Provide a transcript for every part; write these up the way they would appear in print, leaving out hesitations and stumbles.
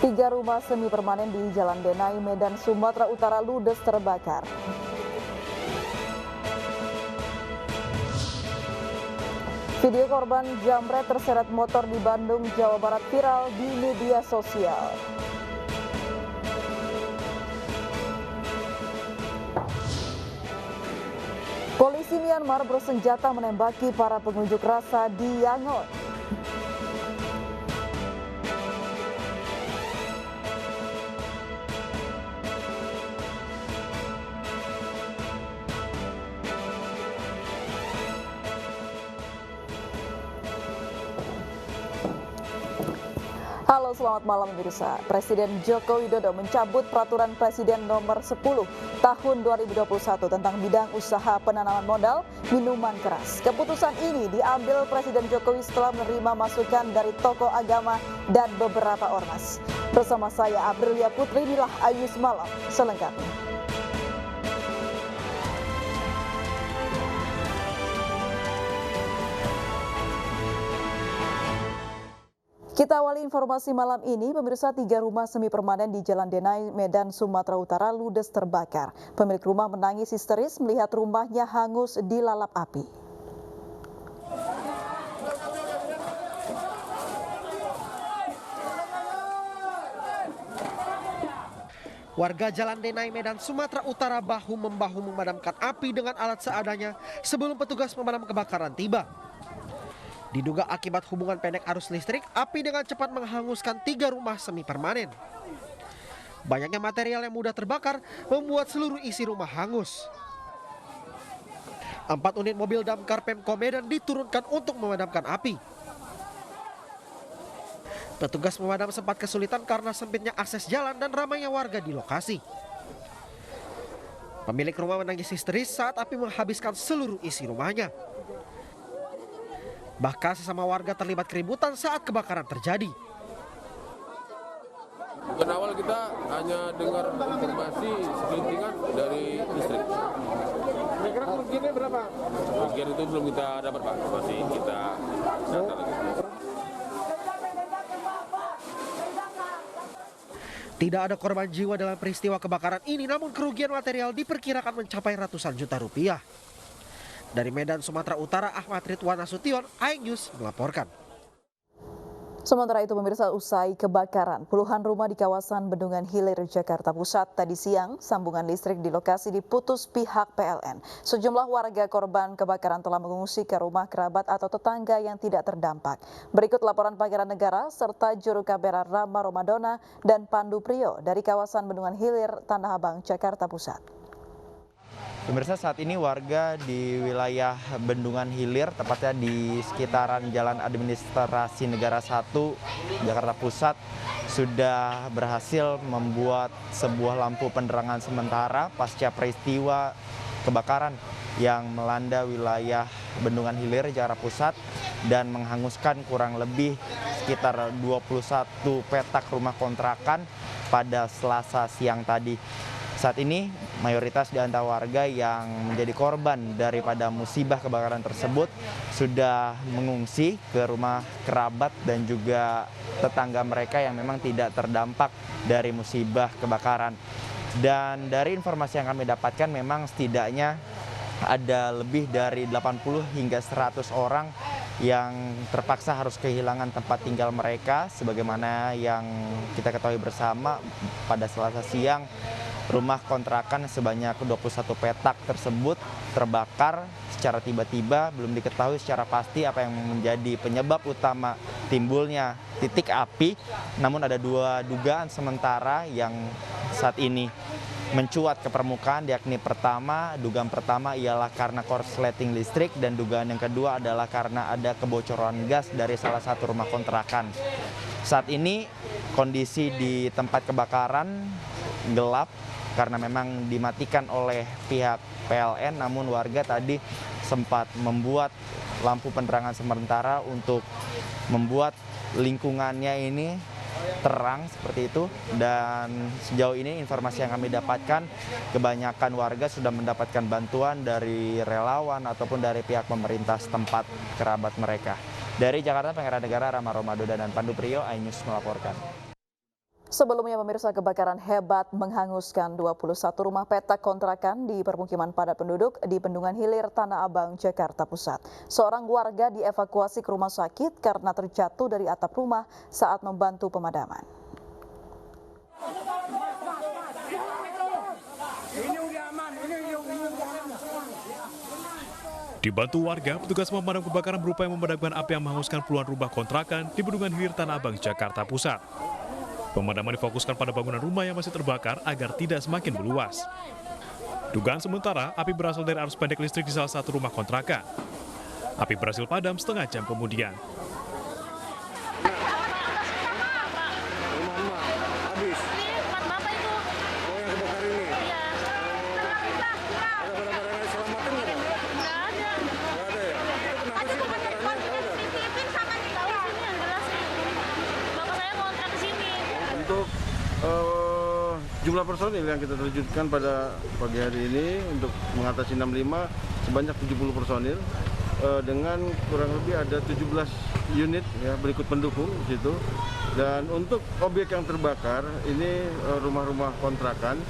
Tiga rumah semi permanen di Jalan Denai, Medan, Sumatera Utara ludes terbakar. Video korban jambret terseret motor di Bandung, Jawa Barat viral di media sosial. Polisi Myanmar bersenjata menembaki para pengunjuk rasa di Yangon. Halo, selamat malam pemirsa. Presiden Joko Widodo mencabut Peraturan Presiden Nomor 10 Tahun 2021 tentang bidang usaha penanaman modal minuman keras. Keputusan ini diambil Presiden Jokowi setelah menerima masukan dari tokoh agama dan beberapa ormas. Bersama saya Aprilia Putri, inilah Ayu Semalam selengkapnya. Kita awali informasi malam ini, pemirsa. Tiga rumah semi permanen di Jalan Denai, Medan, Sumatera Utara ludes terbakar. Pemilik rumah menangis histeris melihat rumahnya hangus dilalap api. Warga Jalan Denai, Medan, Sumatera Utara bahu-membahu memadamkan api dengan alat seadanya sebelum petugas pemadam kebakaran tiba. Diduga akibat hubungan pendek arus listrik, api dengan cepat menghanguskan tiga rumah semi permanen. Banyaknya material yang mudah terbakar membuat seluruh isi rumah hangus. 4 unit mobil damkar Pemko Medan diturunkan untuk memadamkan api. Petugas pemadam sempat kesulitan karena sempitnya akses jalan dan ramainya warga di lokasi. Pemilik rumah menangis histeris saat api menghabiskan seluruh isi rumahnya. Bahkan sesama warga terlibat keributan saat kebakaran terjadi. Bukan awal kita hanya dengar informasi segelintingan dari listrik. Kira-kira kerugiannya berapa? Kerugian itu belum kita dapat, Pak. Masih kita data lagi. Tidak ada korban jiwa dalam peristiwa kebakaran ini, namun kerugian material diperkirakan mencapai ratusan juta rupiah. Dari Medan, Sumatera Utara, Ahmad Ridwan Nasution, iNews melaporkan. Sementara itu pemirsa, usai kebakaran, puluhan rumah di kawasan Bendungan Hilir, Jakarta Pusat tadi siang, sambungan listrik di lokasi diputus pihak PLN. Sejumlah warga korban kebakaran telah mengungsi ke rumah kerabat atau tetangga yang tidak terdampak. Berikut laporan Pangeran Negara serta juru kamera Rama Romadona dan Pandu Priyo dari kawasan Bendungan Hilir, Tanah Abang, Jakarta Pusat. Pemirsa, saat ini warga di wilayah Bendungan Hilir, tepatnya di sekitaran Jalan Administrasi Negara 1, Jakarta Pusat, sudah berhasil membuat sebuah lampu penerangan sementara pasca peristiwa kebakaran yang melanda wilayah Bendungan Hilir, Jakarta Pusat, dan menghanguskan kurang lebih sekitar 21 petak rumah kontrakan pada Selasa siang tadi. Saat ini mayoritas di antara warga yang menjadi korban daripada musibah kebakaran tersebut sudah mengungsi ke rumah kerabat dan juga tetangga mereka yang memang tidak terdampak dari musibah kebakaran. Dan dari informasi yang kami dapatkan memang setidaknya ada lebih dari 80 hingga 100 orang yang terpaksa harus kehilangan tempat tinggal mereka, sebagaimana yang kita ketahui bersama pada Selasa siang. Rumah kontrakan sebanyak 21 petak tersebut terbakar secara tiba-tiba. Belum diketahui secara pasti apa yang menjadi penyebab utama timbulnya titik api. Namun ada dua dugaan sementara yang saat ini mencuat ke permukaan, yakni dugaan pertama ialah karena korsleting listrik, dan dugaan yang kedua adalah karena ada kebocoran gas dari salah satu rumah kontrakan. Saat ini kondisi di tempat kebakaran gelap karena memang dimatikan oleh pihak PLN, namun warga tadi sempat membuat lampu penerangan sementara untuk membuat lingkungannya ini terang seperti itu. Dan sejauh ini informasi yang kami dapatkan, kebanyakan warga sudah mendapatkan bantuan dari relawan ataupun dari pihak pemerintah setempat kerabat mereka. Dari Jakarta, Pangeran Negara Rama Romadona dan Pandu Priyo, iNews melaporkan. Sebelumnya pemirsa, kebakaran hebat menghanguskan 21 rumah petak kontrakan di permukiman padat penduduk di Bendungan Hilir, Tanah Abang, Jakarta Pusat. Seorang warga dievakuasi ke rumah sakit karena terjatuh dari atap rumah saat membantu pemadaman. Dibantu warga, petugas pemadam kebakaran berupaya memadamkan api yang menghanguskan puluhan rumah kontrakan di Bendungan Hilir, Tanah Abang, Jakarta Pusat. Pemadaman difokuskan pada bangunan rumah yang masih terbakar agar tidak semakin meluas. Dugaan sementara, api berasal dari arus pendek listrik di salah satu rumah kontrakan. Api berhasil padam setengah jam kemudian. Untuk jumlah personil yang kita terjunkan pada pagi hari ini untuk mengatasi 65 sebanyak 70 personil dengan kurang lebih ada 17 unit ya berikut pendukung di situ. Dan untuk objek yang terbakar ini rumah-rumah kontrakan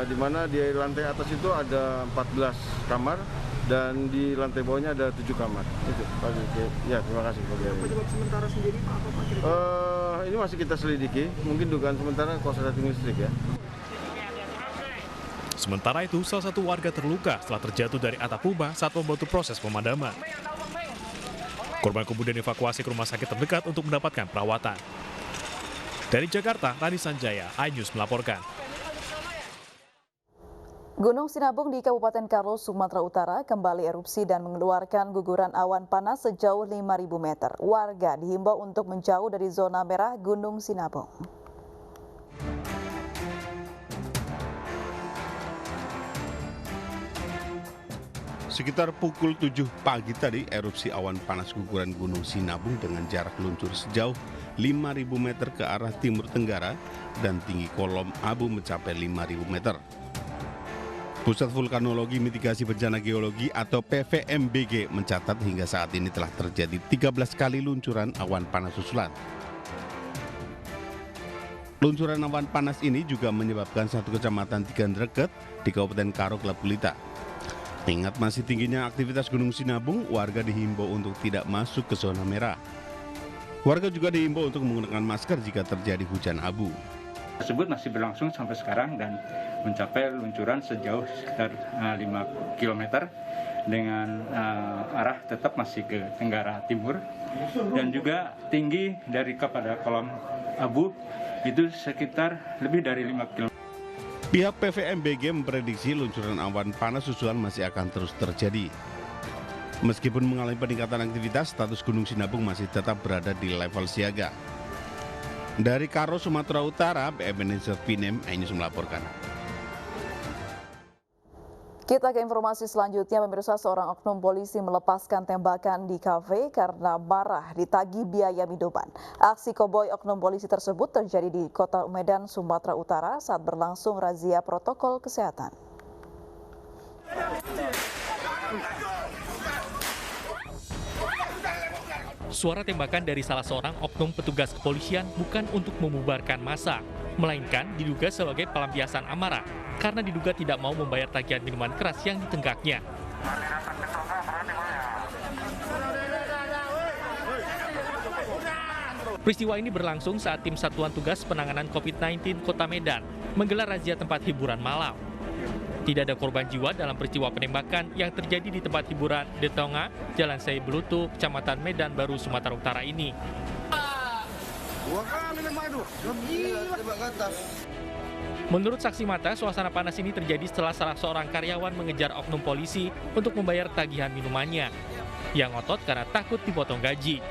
di mana di lantai atas itu ada 14 kamar dan di lantai bawahnya ada 7 kamar. Itu Pak. Ya, terima kasih Pak. Penyebab sementara sendiri Pak apa Pak? Ini masih kita selidiki, mungkin dugaan sementara korsleting listrik ya. Sementara itu, salah satu warga terluka setelah terjatuh dari atap rumah saat membantu proses pemadaman. Korban kemudian dievakuasi ke rumah sakit terdekat untuk mendapatkan perawatan. Dari Jakarta, Rani Sanjaya, iNews melaporkan. Gunung Sinabung di Kabupaten Karo, Sumatera Utara kembali erupsi dan mengeluarkan guguran awan panas sejauh 5.000 meter. Warga dihimbau untuk menjauh dari zona merah Gunung Sinabung. Sekitar pukul 7 pagi tadi, erupsi awan panas guguran Gunung Sinabung dengan jarak luncur sejauh 5.000 meter ke arah timur tenggara dan tinggi kolom abu mencapai 5.000 meter. Pusat Vulkanologi Mitigasi Bencana Geologi atau PVMBG mencatat hingga saat ini telah terjadi 13 kali luncuran awan panas susulan. Luncuran awan panas ini juga menyebabkan satu kecamatan Tigandreket di Kabupaten Karo, Klab Kulita. Mengingat masih tingginya aktivitas Gunung Sinabung, warga dihimbau untuk tidak masuk ke zona merah. Warga juga dihimbau untuk menggunakan masker jika terjadi hujan abu. Tersebut masih berlangsung sampai sekarang dan mencapai luncuran sejauh sekitar 5 km dengan arah tetap masih ke tenggara timur dan juga tinggi dari kepada kolom abu itu sekitar lebih dari 5 km. Pihak PVMBG memprediksi luncuran awan panas susulan masih akan terus terjadi. Meskipun mengalami peningkatan aktivitas, status Gunung Sinabung masih tetap berada di level siaga. Dari Karo, Sumatera Utara, BMN Pinem, iNews melaporkan. Kita ke informasi selanjutnya, pemirsa. Seorang oknum polisi melepaskan tembakan di kafe karena marah ditagih biaya minuman. Aksi koboi oknum polisi tersebut terjadi di Kota Medan, Sumatera Utara saat berlangsung razia protokol kesehatan. Suara tembakan dari salah seorang oknum petugas kepolisian bukan untuk membubarkan massa, melainkan diduga sebagai pelampiasan amarah karena diduga tidak mau membayar tagihan minuman keras yang ditenggaknya. Peristiwa ini berlangsung saat tim Satuan Tugas Penanganan COVID-19 Kota Medan menggelar razia tempat hiburan malam. Tidak ada korban jiwa dalam peristiwa penembakan yang terjadi di tempat hiburan De Tonga, Jalan Sei Belutu, Kecamatan Medan Baru, Sumatera Utara ini. Menurut saksi mata, suasana panas ini terjadi setelah salah seorang karyawan mengejar oknum polisi untuk membayar tagihan minumannya, yang ngotot karena takut dipotong gaji.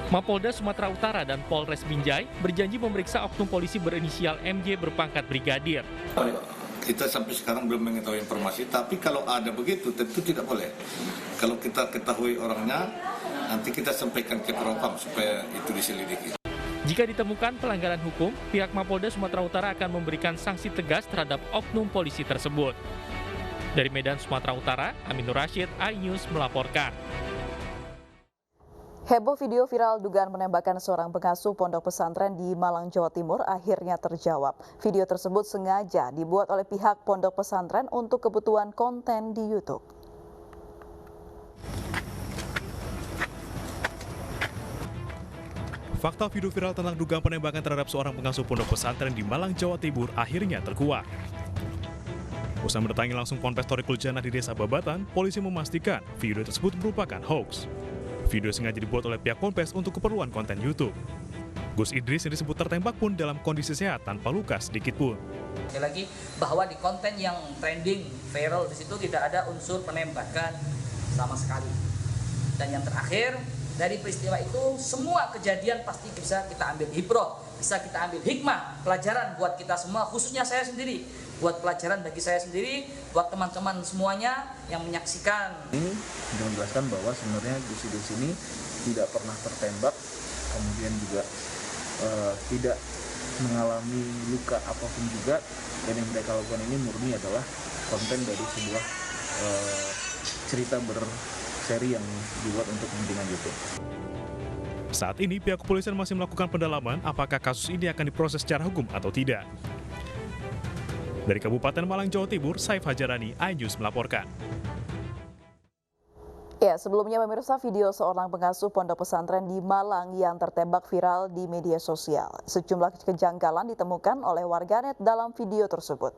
Mapolda Sumatera Utara dan Polres Binjai berjanji memeriksa oknum polisi berinisial MJ berpangkat brigadir. Kita sampai sekarang belum mengetahui informasi, tapi kalau ada begitu tentu tidak boleh. Kalau kita ketahui orangnya, nanti kita sampaikan ke Propam supaya itu diselidiki. Jika ditemukan pelanggaran hukum, pihak Mapolda Sumatera Utara akan memberikan sanksi tegas terhadap oknum polisi tersebut. Dari Medan, Sumatera Utara, Aminur Rashid, iNews melaporkan. Heboh video viral dugaan penembakan seorang pengasuh pondok pesantren di Malang, Jawa Timur akhirnya terjawab. Video tersebut sengaja dibuat oleh pihak pondok pesantren untuk kebutuhan konten di YouTube. Fakta video viral tentang dugaan penembakan terhadap seorang pengasuh pondok pesantren di Malang, Jawa Timur akhirnya terkuak. Usai mendatangi langsung Ponpes Thoriqul Jannah di Desa Babatan, polisi memastikan video tersebut merupakan hoax. Video sengaja dibuat oleh pihak Ponpes untuk keperluan konten YouTube. Gus Idris yang disebut tertembak pun dalam kondisi sehat tanpa luka sedikit pun. Sekali lagi bahwa di konten yang trending viral di situ tidak ada unsur penembakan sama sekali. Dan yang terakhir, dari peristiwa itu semua kejadian pasti bisa kita ambil ibrah, bisa kita ambil hikmah, pelajaran buat kita semua, khususnya saya sendiri, buat pelajaran bagi saya sendiri, buat teman-teman semuanya yang menyaksikan. Ini menjelaskan bahwa sebenarnya Gus Idris ini tidak pernah tertembak, kemudian juga tidak mengalami luka apapun juga, dan yang mereka lakukan ini murni adalah konten dari sebuah cerita berseri yang dibuat untuk kepentingan YouTube. Saat ini pihak kepolisian masih melakukan pendalaman apakah kasus ini akan diproses secara hukum atau tidak. Dari Kabupaten Malang, Jawa Timur, Saif Hajarani, iNews melaporkan. Ya, sebelumnya pemirsa, video seorang pengasuh pondok pesantren di Malang yang tertembak viral di media sosial. Sejumlah kejanggalan ditemukan oleh warganet dalam video tersebut.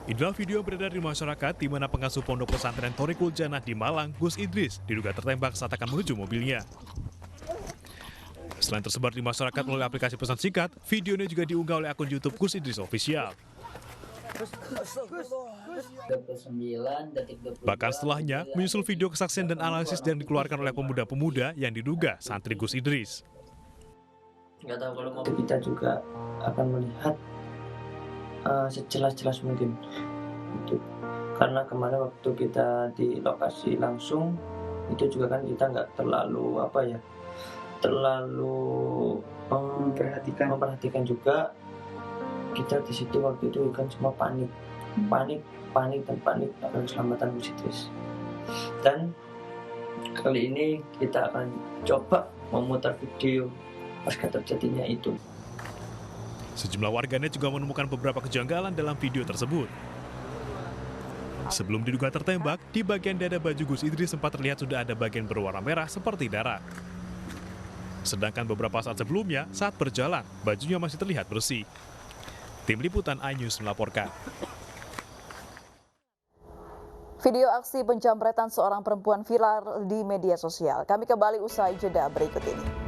Inilah video yang beredar di masyarakat di mana pengasuh pondok pesantren Thoriqul Jannah di Malang, Gus Idris, diduga tertembak saat akan menuju mobilnya. Selain tersebar di masyarakat melalui aplikasi pesan singkat, video ini juga diunggah oleh akun YouTube Gus Idris Official. Bahkan setelahnya, menyusul video kesaksian dan analisis yang dikeluarkan oleh pemuda-pemuda yang diduga santri Gus Idris. Kita juga akan melihat sejelas-jelas mungkin itu, karena kemarin waktu kita di lokasi langsung itu juga kan kita nggak terlalu memperhatikan juga. Kita di situ waktu itu kan semua panik akan keselamatan Gus Idris. Dan kali ini kita akan coba memutar video pasca terjadinya itu. Sejumlah warganet juga menemukan beberapa kejanggalan dalam video tersebut. Sebelum diduga tertembak, di bagian dada baju Gus Idris sempat terlihat sudah ada bagian berwarna merah seperti darah. Sedangkan beberapa saat sebelumnya, saat berjalan, bajunya masih terlihat bersih. Tim Liputan iNews melaporkan. Video aksi penjamretan seorang perempuan viral di media sosial. Kami kembali usai jeda berikut ini.